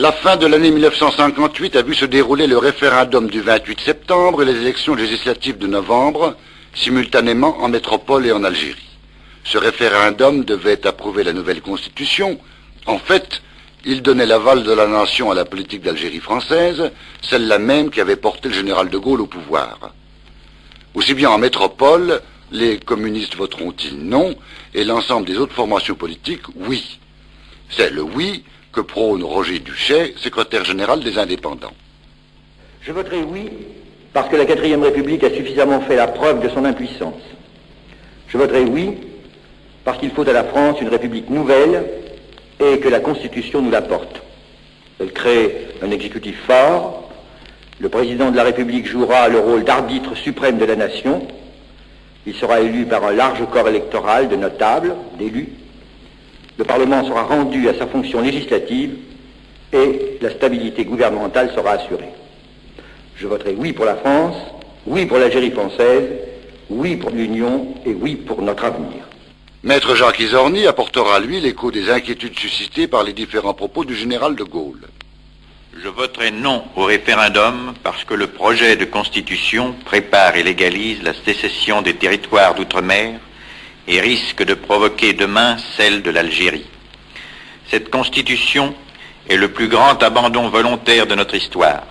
La fin de l'année 1958 a vu se dérouler le référendum du 28 septembre et les élections législatives de novembre, simultanément en métropole et en Algérie. Ce référendum devait approuver la nouvelle constitution. En fait, il donnait l'aval de la nation à la politique d'Algérie française, celle-là même qui avait porté le général de Gaulle au pouvoir. Aussi bien en métropole, les communistes voteront-ils non, et l'ensemble des autres formations politiques, oui. C'est le oui que prône Roger Duchet, secrétaire général des Indépendants. Je voterai oui parce que la 4ème République a suffisamment fait la preuve de son impuissance. Je voterai oui parce qu'il faut à la France une République nouvelle et que la Constitution nous l'apporte. Elle crée un exécutif fort. Le président de la République jouera le rôle d'arbitre suprême de la nation. Il sera élu par un large corps électoral de notables, d'élus. Le Parlement sera rendu à sa fonction législative et la stabilité gouvernementale sera assurée. Je voterai oui pour la France, oui pour l'Algérie française, oui pour l'Union et oui pour notre avenir. Maître Jacques Izorni apportera, lui, l'écho des inquiétudes suscitées par les différents propos du général de Gaulle. Je voterai non au référendum parce que le projet de constitution prépare et légalise la sécession des territoires d'outre-mer et risque de provoquer demain celle de l'Algérie. Cette constitution est le plus grand abandon volontaire de notre histoire.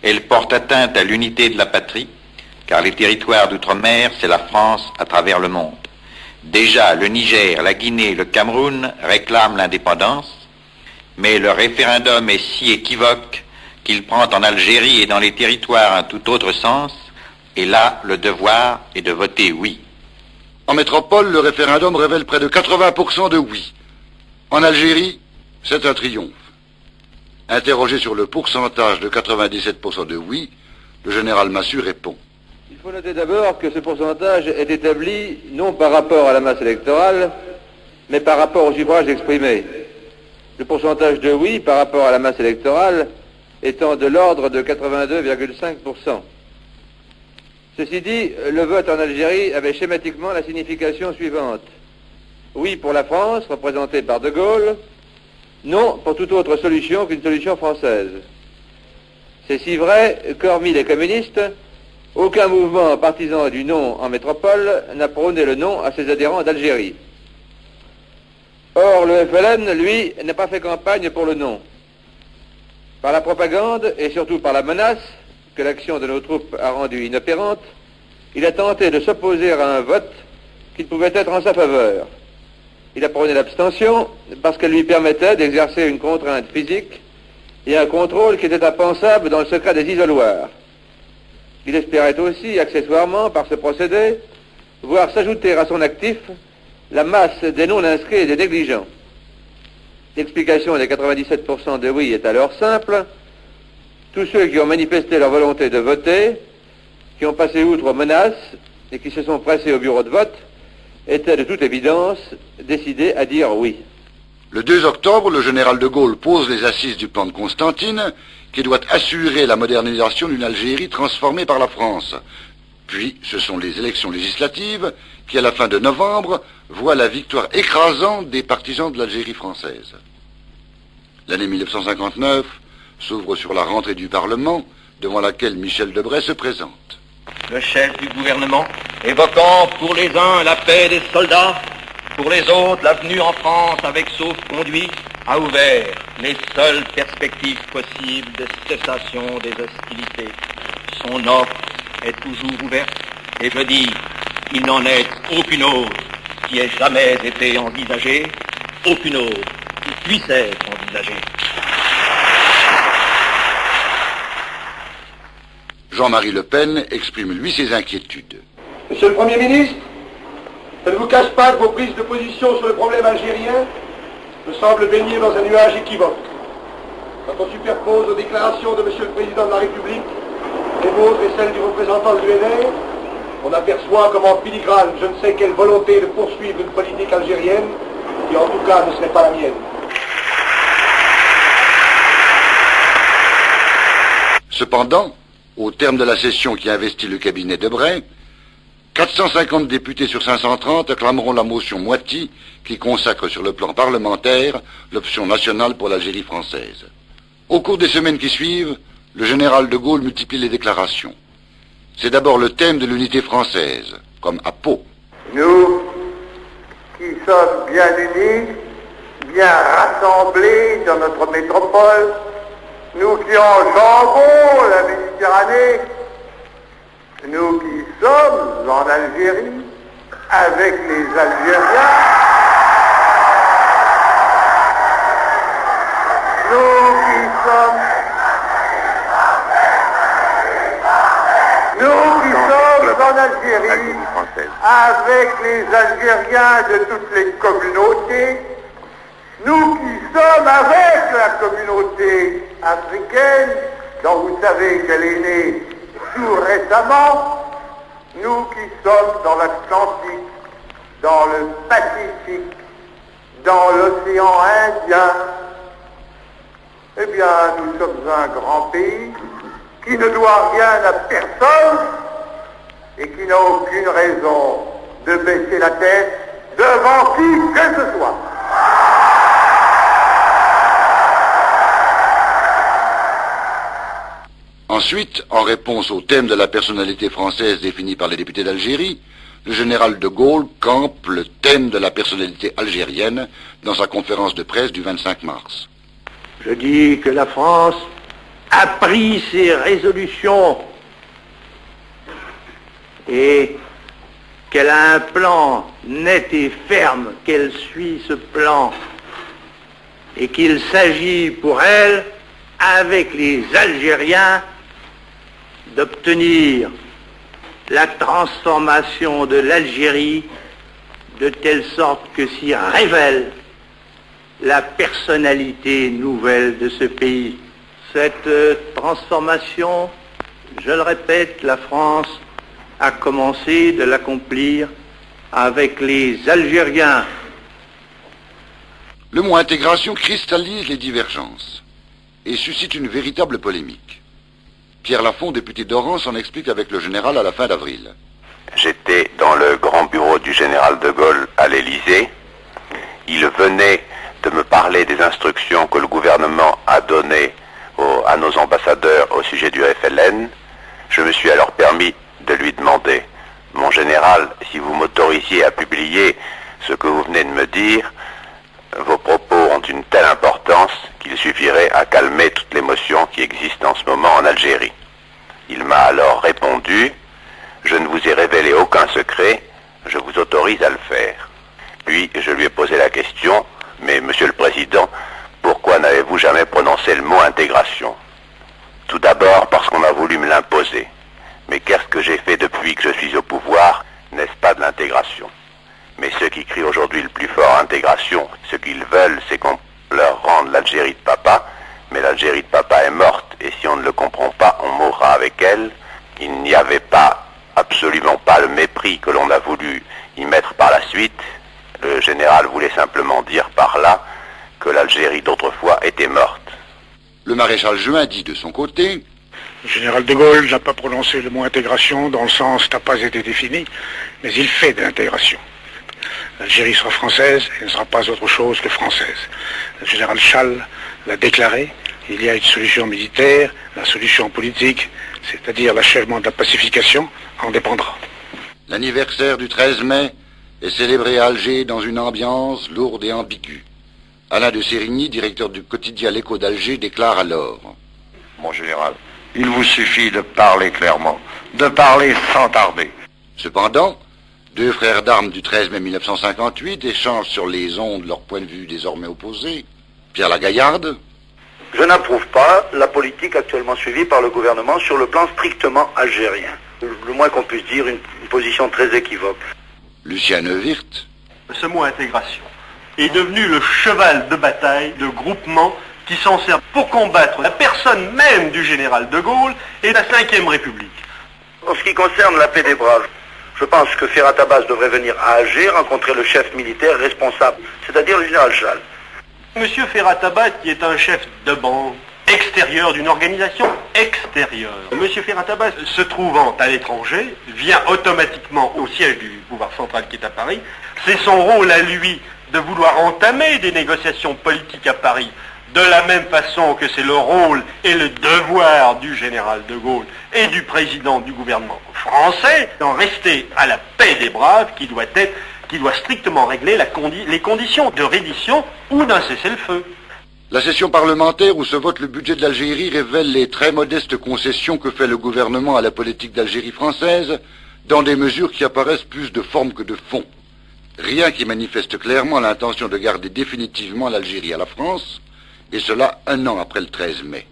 Elle porte atteinte à l'unité de la patrie, car les territoires d'outre-mer, c'est la France à travers le monde. Déjà, le Niger, la Guinée, le Cameroun réclament l'indépendance, mais le référendum est si équivoque qu'il prend en Algérie et dans les territoires un tout autre sens, et là, le devoir est de voter oui. En métropole, le référendum révèle près de 80% de oui. En Algérie, c'est un triomphe. Interrogé sur le pourcentage de 97% de oui, le général Massu répond. Il faut noter d'abord que ce pourcentage est établi non par rapport à la masse électorale, mais par rapport au suffrage exprimé. Le pourcentage de oui par rapport à la masse électorale étant de l'ordre de 82,5%. Ceci dit, le vote en Algérie avait schématiquement la signification suivante. Oui pour la France, représentée par De Gaulle, non pour toute autre solution qu'une solution française. C'est si vrai qu'hormis les communistes, aucun mouvement partisan du non en métropole n'a prôné le non à ses adhérents d'Algérie. Or, le FLN, lui, n'a pas fait campagne pour le non. Par la propagande et surtout par la menace que l'action de nos troupes a rendue inopérante, il a tenté de s'opposer à un vote qui pouvait être en sa faveur. Il a prôné l'abstention parce qu'elle lui permettait d'exercer une contrainte physique et un contrôle qui était impensable dans le secret des isoloirs. Il espérait aussi, accessoirement, par ce procédé, voir s'ajouter à son actif la masse des non-inscrits et des négligents. L'explication des 97% de oui est alors simple. Tous ceux qui ont manifesté leur volonté de voter, qui ont passé outre aux menaces et qui se sont pressés au bureau de vote, étaient de toute évidence décidés à dire oui. Le 2 octobre, le général de Gaulle pose les assises du plan de Constantine, qui doit assurer la modernisation d'une Algérie transformée par la France. Puis, ce sont les élections législatives qui, à la fin de novembre, voient la victoire écrasante des partisans de l'Algérie française. L'année 1959 s'ouvre sur la rentrée du Parlement, devant laquelle Michel Debré se présente. Le chef du gouvernement, évoquant pour les uns la paix des soldats, pour les autres l'avenue en France avec sauf-conduit, a ouvert les seules perspectives possibles de cessation des hostilités. Son offre est toujours ouverte, et je dis, il n'en est aucune autre qui ait jamais été envisagée, aucune autre qui puisse être envisagée. Jean-Marie Le Pen exprime, lui, ses inquiétudes. Monsieur le Premier ministre, ça ne vous cache pas que vos prises de position sur le problème algérien me semblent baigner dans un nuage équivoque. Quand on superpose aux déclarations de Monsieur le Président de la République, les vôtres et celles du représentant de l'UNR, on aperçoit comme en filigrane je ne sais quelle volonté de poursuivre une politique algérienne qui en tout cas ne serait pas la mienne. Cependant, au terme de la session qui investit le cabinet Debré, 450 députés sur 530 acclameront la motion Moiti qui consacre sur le plan parlementaire l'option nationale pour l'Algérie française. Au cours des semaines qui suivent, le général de Gaulle multiplie les déclarations. C'est d'abord le thème de l'unité française, comme à Pau. Nous, qui sommes bien unis, bien rassemblés dans notre métropole, nous qui enjambons la Méditerranée, nous qui sommes en Algérie, avec les Algériens, nous qui sommes en Algérie, avec les Algériens de toutes les communautés, nous qui sommes avec la communauté africaine, dont vous savez qu'elle est née tout récemment, nous qui sommes dans l'Atlantique, dans le Pacifique, dans l'océan Indien, eh bien, nous sommes un grand pays qui ne doit rien à personne et qui n'a aucune raison de baisser la tête devant qui que ce soit. Ensuite, en réponse au thème de la personnalité française défini par les députés d'Algérie, le général de Gaulle campe le thème de la personnalité algérienne dans sa conférence de presse du 25 mars. Je dis que la France a pris ses résolutions et qu'elle a un plan net et ferme, qu'elle suit ce plan et qu'il s'agit pour elle, avec les Algériens, d'obtenir la transformation de l'Algérie de telle sorte que s'y révèle la personnalité nouvelle de ce pays. Cette transformation, je le répète, la France a commencé de l'accomplir avec les Algériens. Le mot intégration cristallise les divergences et suscite une véritable polémique. Pierre Lafont, député d'Oran, s'en explique avec le général à la fin d'avril. J'étais dans le grand bureau du général de Gaulle à l'Élysée. Il venait de me parler des instructions que le gouvernement a données à nos ambassadeurs au sujet du FLN. Je me suis alors permis de lui demander, mon général, si vous m'autorisiez à publier ce que vous venez de me dire, vos propos ont une telle importance qu'il suffirait à calmer toute l'émotion qui existe en ce moment en Algérie. Il m'a alors répondu, je ne vous ai révélé aucun secret, je vous autorise à le faire. Puis je lui ai posé la question, mais Monsieur le Président, pourquoi n'avez-vous jamais prononcé le mot intégration? Tout d'abord parce qu'on a voulu me l'imposer. Mais qu'est-ce que j'ai fait depuis que je suis au pouvoir? N'est-ce pas de l'intégration? Mais ceux qui crient aujourd'hui le plus fort intégration, ce qu'ils veulent, c'est qu'on leur rende l'Algérie de papa. Mais l'Algérie de papa est morte, et si on ne le comprend pas, on mourra avec elle. Il n'y avait pas, absolument pas, le mépris que l'on a voulu y mettre par la suite. Le général voulait simplement dire par là que l'Algérie d'autrefois était morte. Le maréchal Juin dit de son côté: le général de Gaulle n'a pas prononcé le mot intégration dans le sens n'a pas été défini, mais il fait de l'intégration. L'Algérie sera française et ne sera pas autre chose que française. Le général Schall l'a déclaré, il y a une solution militaire, la solution politique, c'est-à-dire l'achèvement de la pacification, en dépendra. L'anniversaire du 13 mai est célébré à Alger dans une ambiance lourde et ambiguë. Alain de Sérigny, directeur du quotidien L'Écho d'Alger, déclare alors: Mon général, il vous suffit de parler clairement, de parler sans tarder. Cependant, deux frères d'armes du 13 mai 1958 échangent sur les ondes leur point de vue désormais opposés. Pierre Lagaillarde: Je n'approuve pas la politique actuellement suivie par le gouvernement sur le plan strictement algérien. Le moins qu'on puisse dire, une position très équivoque. Lucien Neuwirth: Ce mot intégration est devenu le cheval de bataille de groupements qui s'en servent pour combattre la personne même du général de Gaulle et la Ve République. En ce qui concerne la paix des braves, je pense que Ferhat Abbas devrait venir à Alger rencontrer le chef militaire responsable, c'est-à-dire le général Schall. Monsieur Ferhat Abbas, qui est un chef de bande extérieur d'une organisation extérieure. Monsieur Ferhat Abbas, se trouvant à l'étranger, vient automatiquement au siège du pouvoir central qui est à Paris. C'est son rôle à lui de vouloir entamer des négociations politiques à Paris De la même façon que c'est le rôle et le devoir du général de Gaulle et du président du gouvernement français d'en rester à la paix des braves qui doit strictement régler les conditions de reddition ou d'un cessez-le-feu. La session parlementaire où se vote le budget de l'Algérie révèle les très modestes concessions que fait le gouvernement à la politique d'Algérie française dans des mesures qui apparaissent plus de forme que de fond. Rien qui manifeste clairement l'intention de garder définitivement l'Algérie à la France, et cela 1 an après le 13 mai.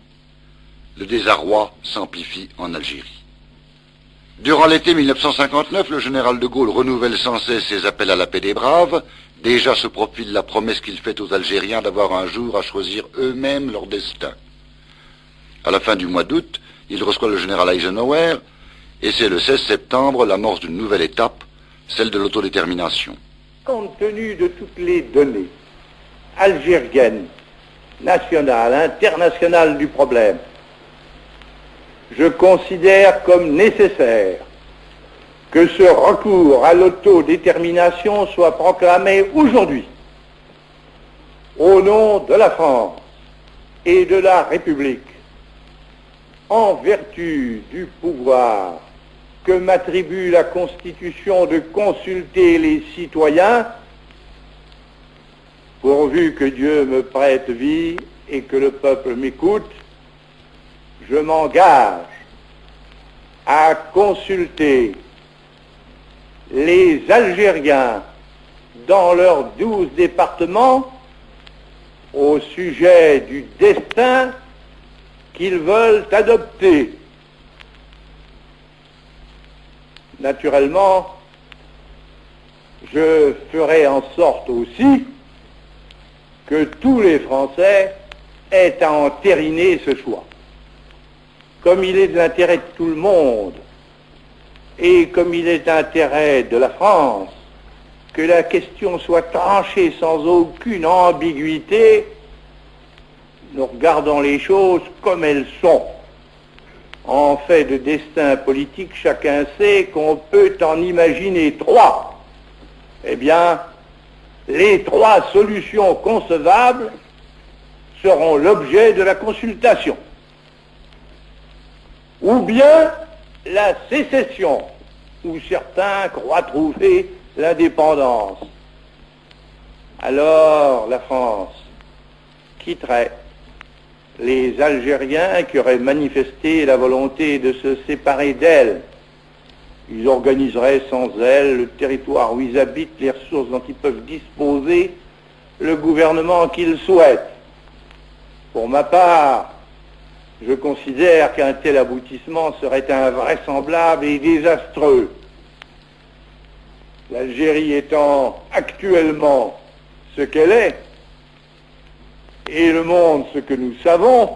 Le désarroi s'amplifie en Algérie. Durant l'été 1959, le général de Gaulle renouvelle sans cesse ses appels à la paix des braves. Déjà se profile la promesse qu'il fait aux Algériens d'avoir un jour à choisir eux-mêmes leur destin. À la fin du mois d'août, il reçoit le général Eisenhower, et c'est le 16 septembre l'amorce d'une nouvelle étape, celle de l'autodétermination. Compte tenu de toutes les données algériennes, nationales, internationales du problème, je considère comme nécessaire que ce recours à l'autodétermination soit proclamé aujourd'hui au nom de la France et de la République, en vertu du pouvoir que m'attribue la Constitution de consulter les citoyens, pourvu que Dieu me prête vie et que le peuple m'écoute, je m'engage à consulter les Algériens dans leurs 12 départements au sujet du destin qu'ils veulent adopter. Naturellement, je ferai en sorte aussi que tous les Français aient à entériner ce choix. Comme il est de l'intérêt de tout le monde, et comme il est d'intérêt de la France, que la question soit tranchée sans aucune ambiguïté, nous regardons les choses comme elles sont. En fait de destin politique, chacun sait qu'on peut en imaginer 3. Eh bien, les 3 solutions concevables seront l'objet de la consultation. Ou bien la sécession, où certains croient trouver l'indépendance. Alors la France quitterait les Algériens qui auraient manifesté la volonté de se séparer d'elle. Ils organiseraient sans elle le territoire où ils habitent, les ressources dont ils peuvent disposer, le gouvernement qu'ils souhaitent. Pour ma part, je considère qu'un tel aboutissement serait invraisemblable et désastreux. L'Algérie étant actuellement ce qu'elle est, et le monde ce que nous savons,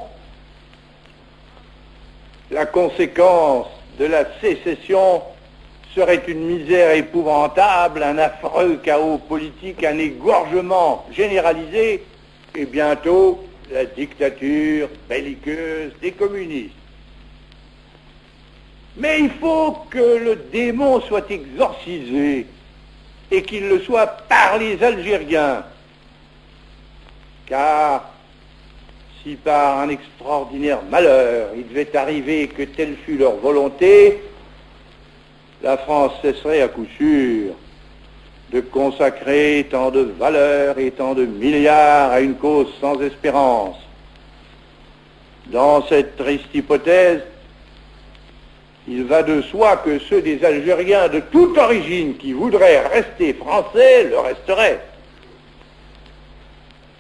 la conséquence de la sécession serait une misère épouvantable, un affreux chaos politique, un égorgement généralisé, et bientôt la dictature belliqueuse des communistes. Mais il faut que le démon soit exorcisé et qu'il le soit par les Algériens. Car si par un extraordinaire malheur il devait arriver que telle fût leur volonté, la France cesserait à coup sûr de consacrer tant de valeurs et tant de milliards à une cause sans espérance. Dans cette triste hypothèse, il va de soi que ceux des Algériens de toute origine qui voudraient rester français le resteraient.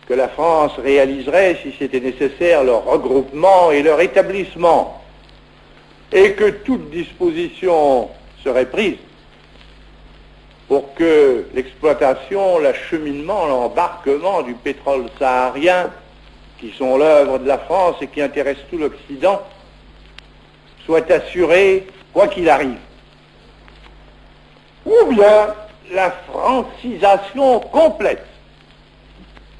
Que la France réaliserait, si c'était nécessaire, leur regroupement et leur établissement, et que toute disposition serait prise pour que l'exploitation, l'acheminement, l'embarquement du pétrole saharien, qui sont l'œuvre de la France et qui intéressent tout l'Occident, soit assuré quoi qu'il arrive. Ou bien la francisation complète,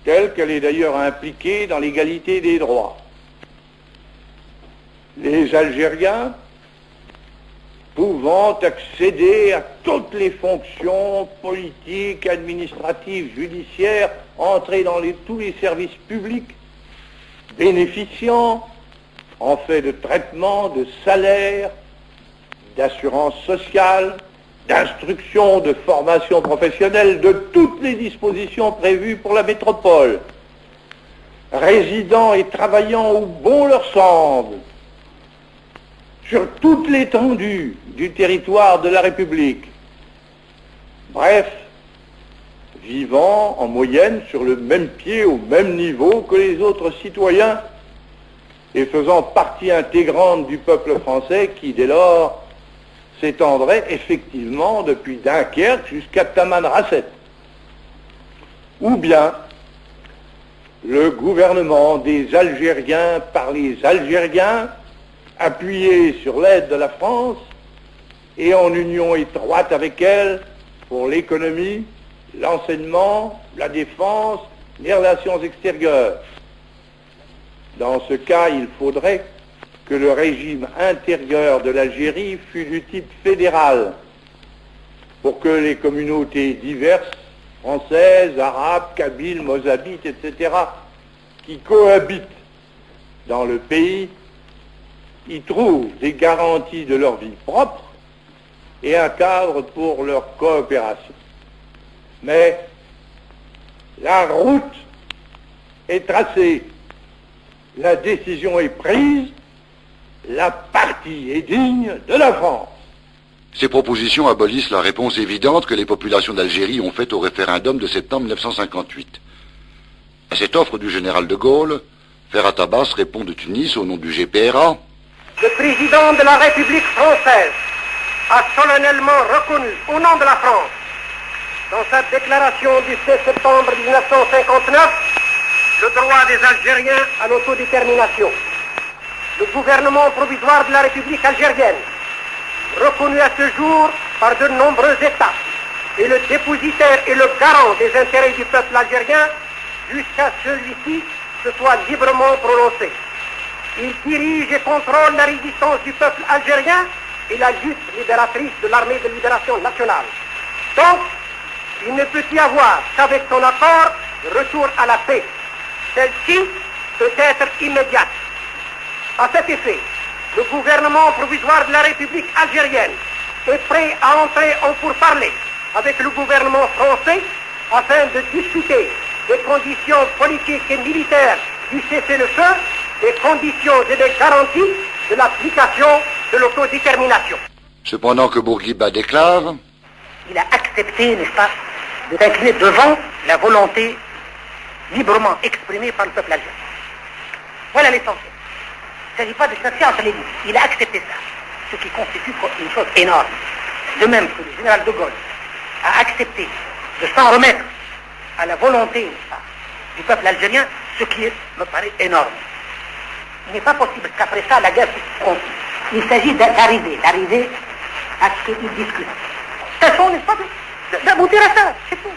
telle qu'elle est d'ailleurs impliquée dans l'égalité des droits. Les Algériens pouvant accéder à toutes les fonctions politiques, administratives, judiciaires, entrer dans tous les services publics, bénéficiant en fait de traitement, de salaire, d'assurance sociale, d'instruction, de formation professionnelle, de toutes les dispositions prévues pour la métropole, résidant et travaillant où bon leur semble, sur toute l'étendue du territoire de la République. Bref, vivant en moyenne sur le même pied, au même niveau que les autres citoyens, et faisant partie intégrante du peuple français qui, dès lors, s'étendrait effectivement depuis Dunkerque jusqu'à Tamanrasset. Ou bien le gouvernement des Algériens par les Algériens, appuyé sur l'aide de la France et en union étroite avec elle pour l'économie, l'enseignement, la défense, les relations extérieures. Dans ce cas, il faudrait que le régime intérieur de l'Algérie fût du type fédéral, pour que les communautés diverses, françaises, arabes, kabyles, mozabites, etc., qui cohabitent dans le pays, y trouvent des garanties de leur vie propre et un cadre pour leur coopération. Mais la route est tracée, la décision est prise, la partie est digne de la France. Ces propositions abolissent la réponse évidente que les populations d'Algérie ont faite au référendum de septembre 1958. À cette offre du général de Gaulle, Ferhat Abbas répond de Tunis au nom du GPRA. Le président de la République française a solennellement reconnu au nom de la France, dans sa déclaration du 16 septembre 1959, le droit des Algériens à l'autodétermination. Le gouvernement provisoire de la République algérienne, reconnu à ce jour par de nombreux États, est le dépositaire et le garant des intérêts du peuple algérien jusqu'à celui-ci se soit librement prononcé. Il dirige et contrôle la résistance du peuple algérien et la lutte libératrice de l'armée de libération nationale. Donc, il ne peut y avoir qu'avec son accord le retour à la paix. Celle-ci peut être immédiate. À cet effet, le gouvernement provisoire de la République algérienne est prêt à entrer en pourparlers avec le gouvernement français afin de discuter des conditions politiques et militaires du cessez-le-feu, des conditions et des garanties de l'application de l'autodétermination. Cependant que Bourguiba déclare... Il a accepté, n'est-ce pas, de s'incliner devant la volonté librement exprimée par le peuple algérien. Voilà l'essentiel. Il ne s'agit pas de chercher entre les lignes. Il a accepté ça, ce qui constitue une chose énorme. De même que le général de Gaulle a accepté de s'en remettre à la volonté, n'est-ce pas, du peuple algérien, ce qui me paraît énorme. Il n'est pas possible qu'après ça, la guerre continue. Il s'agit d'arriver à ce qu'ils discutent. Tâchons, n'est-ce pas, d'aboutir à ça, c'est tout.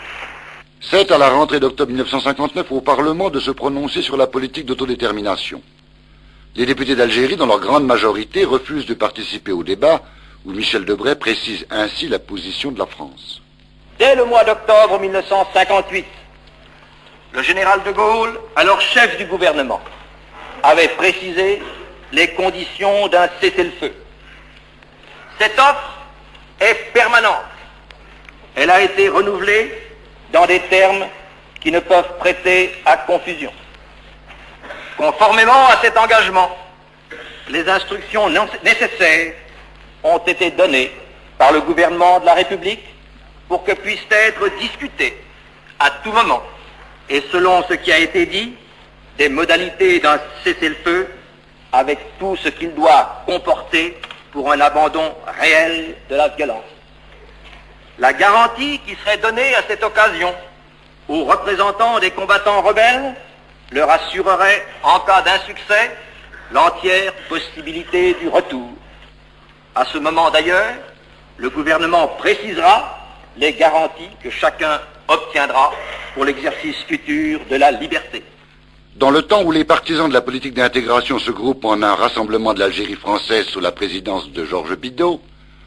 C'est à la rentrée d'octobre 1959 au Parlement de se prononcer sur la politique d'autodétermination. Les députés d'Algérie, dans leur grande majorité, refusent de participer au débat où Michel Debré précise ainsi la position de la France. Dès le mois d'octobre 1958, le général de Gaulle, alors chef du gouvernement, avait précisé les conditions d'un cessez-le-feu. Cette offre est permanente. Elle a été renouvelée dans des termes qui ne peuvent prêter à confusion. Conformément à cet engagement, les instructions nécessaires ont été données par le gouvernement de la République pour que puissent être discutées à tout moment et selon ce qui a été dit, des modalités d'un cessez-le-feu avec tout ce qu'il doit comporter pour un abandon réel de la violence. La garantie qui serait donnée à cette occasion aux représentants des combattants rebelles leur assurerait, en cas d'insuccès, l'entière possibilité du retour. À ce moment d'ailleurs, le gouvernement précisera les garanties que chacun obtiendra pour l'exercice futur de la liberté. Dans le temps où les partisans de la politique d'intégration se groupent en un rassemblement de l'Algérie française sous la présidence de Georges Bidault,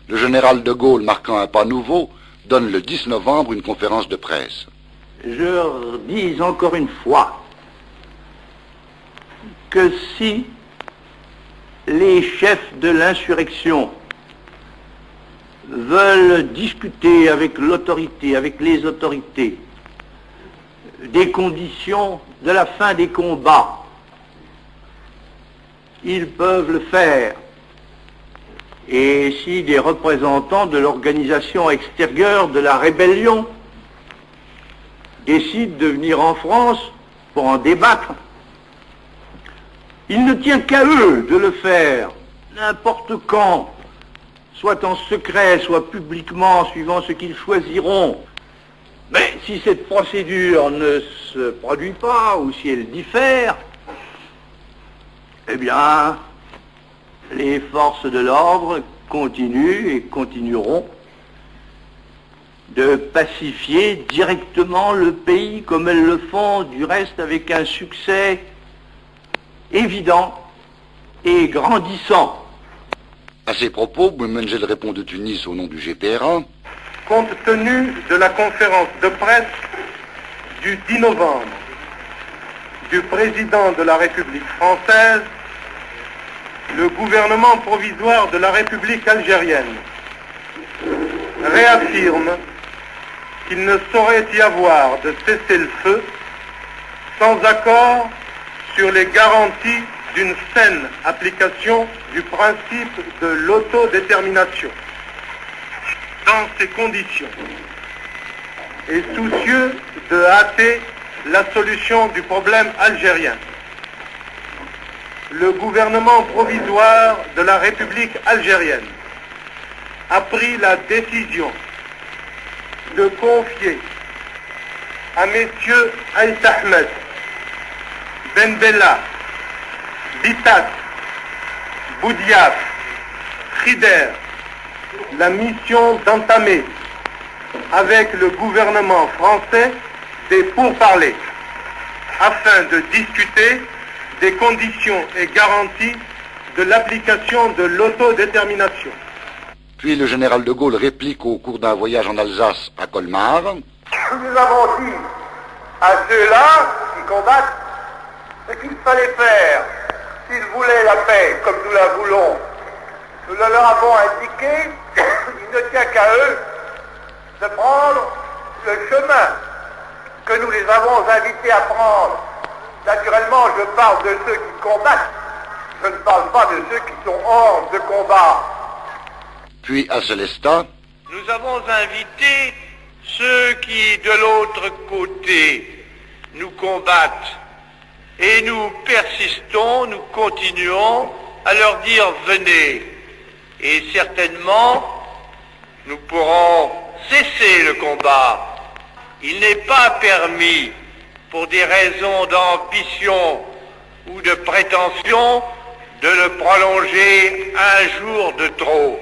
le général de Gaulle, marquant un pas nouveau, donne le 10 novembre une conférence de presse. Je dis encore une fois que si les chefs de l'insurrection veulent discuter avec l'autorité, avec les autorités, des conditions de la fin des combats, ils peuvent le faire. Et si des représentants de l'organisation extérieure de la rébellion décident de venir en France pour en débattre, il ne tient qu'à eux de le faire, n'importe quand, soit en secret, soit publiquement, suivant ce qu'ils choisiront. Mais si cette procédure ne se produit pas, ou si elle diffère, eh bien, les forces de l'ordre continuent et continueront de pacifier directement le pays, comme elles le font, du reste avec un succès évident et grandissant. À ces propos, Boumengel répond de Tunis au nom du GPRA. Compte tenu de la conférence de presse du 10 novembre du président de la République française, le gouvernement provisoire de la République algérienne réaffirme qu'il ne saurait y avoir de cessez-le-feu sans accord sur les garanties d'une saine application du principe de l'autodétermination. Dans ces conditions, et soucieux de hâter la solution du problème algérien, le gouvernement provisoire de la République algérienne a pris la décision de confier à messieurs Aït Ahmed, Ben Bella, Bitat, Boudiaf, Khider, la mission d'entamer avec le gouvernement français des pourparlers afin de discuter des conditions et garanties de l'application de l'autodétermination. Puis le général de Gaulle réplique au cours d'un voyage en Alsace à Colmar. Nous avons dit à ceux-là qui combattent ce qu'il fallait faire s'ils voulaient la paix comme nous la voulons. Nous leur avons indiqué qu'il ne tient qu'à eux de prendre le chemin que nous les avons invités à prendre. Naturellement, je parle de ceux qui combattent, je ne parle pas de ceux qui sont hors de combat. Puis à Célestat. Nous avons invité ceux qui, de l'autre côté, nous combattent. Et nous persistons, nous continuons à leur dire venez. Et certainement, nous pourrons cesser le combat. Il n'est pas permis, pour des raisons d'ambition ou de prétention, de le prolonger un jour de trop.